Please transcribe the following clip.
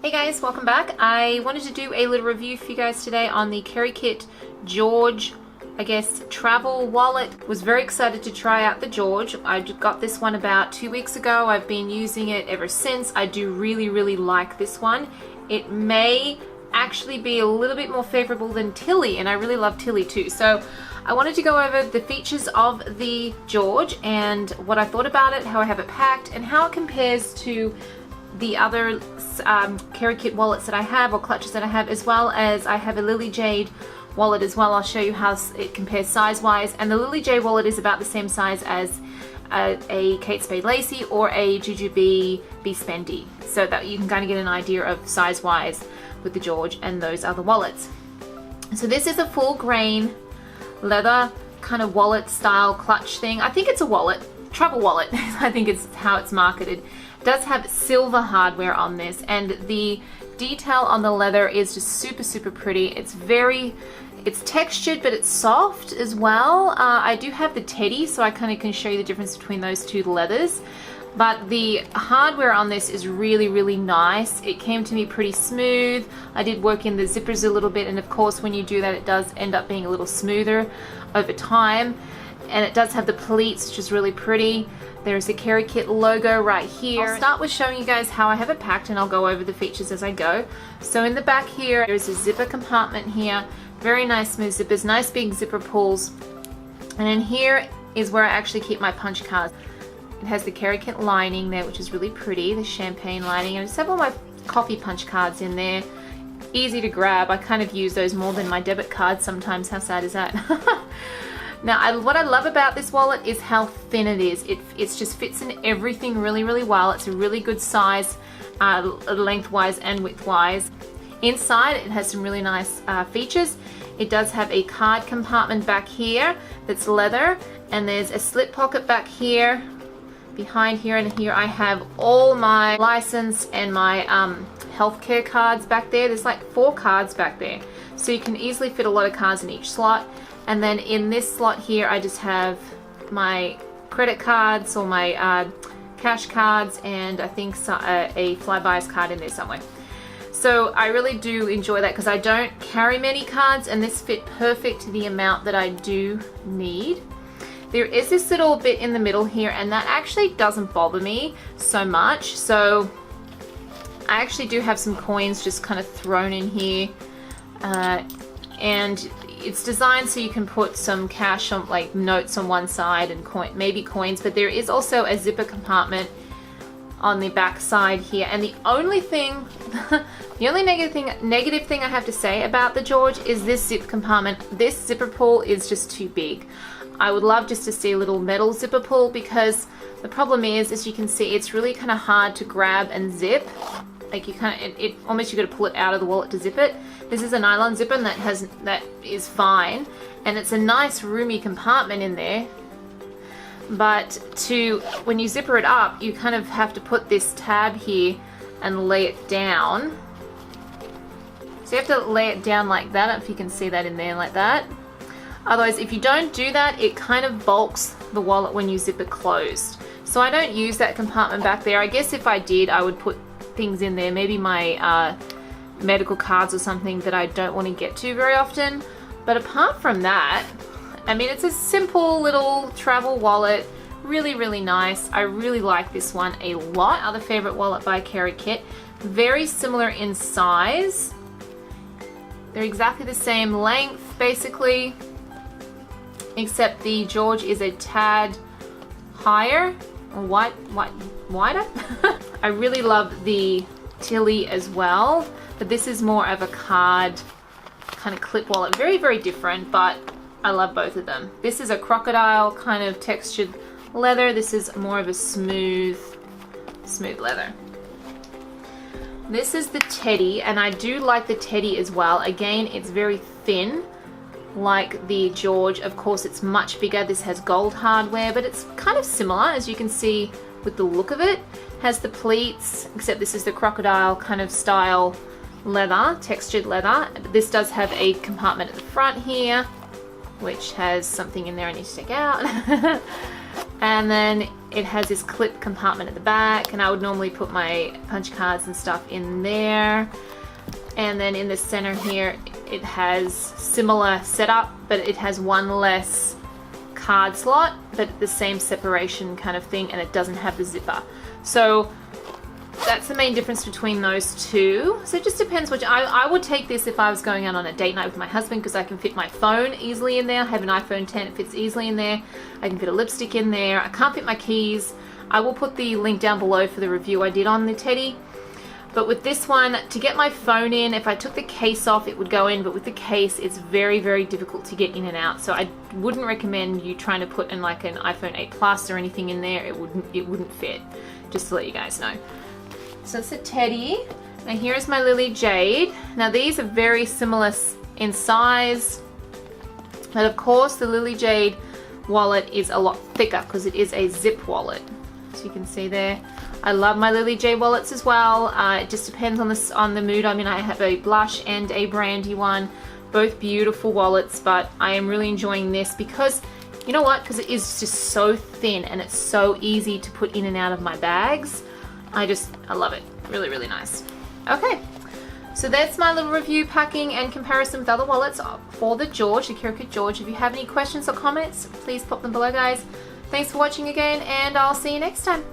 Hey guys, welcome back. I wanted to do a little review for you guys today on the Kerikit George, I guess, travel wallet. Was very excited to try out the George. I got this one about 2 weeks ago. I've been using it ever since. I do really like this one. It may actually be a little bit more favorable than Tilly, and I really love Tilly too. So I wanted to go over the features of the George and what I thought about it, how I have it packed, and how it compares to the other Kerikit wallets that I have, or clutches that I have, as well as I have a Lily Jade wallet as well. I'll show you how it compares size-wise, and the Lily Jade wallet is about the same size as a Kate Spade Lacey or a Jujubee Be Spendy, so that you can kind of get an idea of size-wise with the George and those other wallets. So this is a full grain leather kind of wallet style clutch thing. I think it's a wallet, travel wallet. I think it's how it's marketed. It does have silver hardware on this, and the detail on the leather is just super pretty. It's textured, but it's soft as well. I do have the teddy, so I kind of can show you the difference between those two leathers. But the hardware on this is really nice. It came to me pretty smooth. I did work in the zippers a little bit, and of course when you do that it does end up being a little smoother over time. And it does have the pleats, which is really pretty. There's the Kerikit logo right here. I'll start with showing you guys how I have it packed, and I'll go over the features as I go. So in the back here, there's a zipper compartment here. Very nice smooth zippers, nice big zipper pulls. And in here is where I actually keep my punch cards. It has the Kerikit lining there, which is really pretty, the champagne lining. And I just have all my coffee punch cards in there. Easy to grab. I kind of use those more than my debit cards sometimes. How sad is that? Now, what I love about this wallet is how thin it is. It just fits in everything really well. It's a really good size, lengthwise and widthwise. Inside, it has some really nice features. It does have a card compartment back here that's leather, and there's a slip pocket back here. Behind here and here, I have all my license and my healthcare cards back there. There's like 4 cards back there, so you can easily fit a lot of cards in each slot. And then in this slot here, I just have my credit cards or my cash cards, and I think a Flybuys card in there somewhere. So I really do enjoy that because I don't carry many cards, and this fit perfect to the amount that I do need. There is this little bit in the middle here, and that actually doesn't bother me so much. So I actually do have some coins just kind of thrown in here, and it's designed so you can put some cash on, like notes on one side, and maybe coins, but there is also a zipper compartment on the back side here. And the only thing, the only negative thing I have to say about the George is this zip compartment. This zipper pull is just too big. I would love just to see a little metal zipper pull, because the problem is, as you can see, it's really kind of hard to grab and zip. Like you almost you got to pull it out of the wallet to zip it. This is a nylon zipper, and that is fine, and it's a nice roomy compartment in there. But when you zipper it up, you kind of have to put this tab here and lay it down. So you have to lay it down like that. I don't know if you can see that in there, like that. Otherwise, if you don't do that, it kind of bulks the wallet when you zip it closed. So I don't use that compartment back there. I guess if I did, I would put things in there, maybe my medical cards or something that I don't want to get to very often. But apart from that, I mean, it's a simple little travel wallet, really nice. I really like this one a lot. Other favorite wallet by Kerikit, very similar in size. They're exactly the same length basically, except the George is a tad higher or wider. I really love the Tilly as well, but this is more of a card kind of clip wallet. Very different, but I love both of them. This is a crocodile kind of textured leather. This is more of a smooth leather. This is the teddy, and I do like the teddy as well. Again, it's very thin like the George. Of course, it's much bigger. This has gold hardware, but it's kind of similar, as you can see with the look of it. Has the pleats, except this is the crocodile kind of style leather, textured leather. This does have a compartment at the front here, which has something in there I need to take out. And then it has this clip compartment at the back, and I would normally put my punch cards and stuff in there. And then in the center here, it has similar setup, but it has one less card slot, but the same separation kind of thing, and it doesn't have the zipper. So that's the main difference between those two. So it just depends which. I would take this if I was going out on a date night with my husband, because I can fit my phone easily in there. I have an iPhone 10, it fits easily in there. I can fit a lipstick in there. I can't fit my keys. I will put the link down below for the review I did on the teddy. But with this one, to get my phone in, if I took the case off, it would go in, but with the case, it's very, very difficult to get in and out. So I wouldn't recommend you trying to put in like an iPhone 8 Plus or anything in there. It wouldn't fit, just to let you guys know. So it's a teddy. Now here is my Lily Jade. Now these are very similar in size, but of course the Lily Jade wallet is a lot thicker because it is a zip wallet. So you can see there. I love my Lily Jade wallets as well. It just depends on the mood. I mean, I have a blush and a brandy one, both beautiful wallets, but I am really enjoying this because, you know what? Because it is just so thin and it's so easy to put in and out of my bags. I love it. Really, really nice. Okay, so that's my little review, packing, and comparison with other wallets for the George, the Kerikit George. If you have any questions or comments, please pop them below, guys. Thanks for watching again, and I'll see you next time.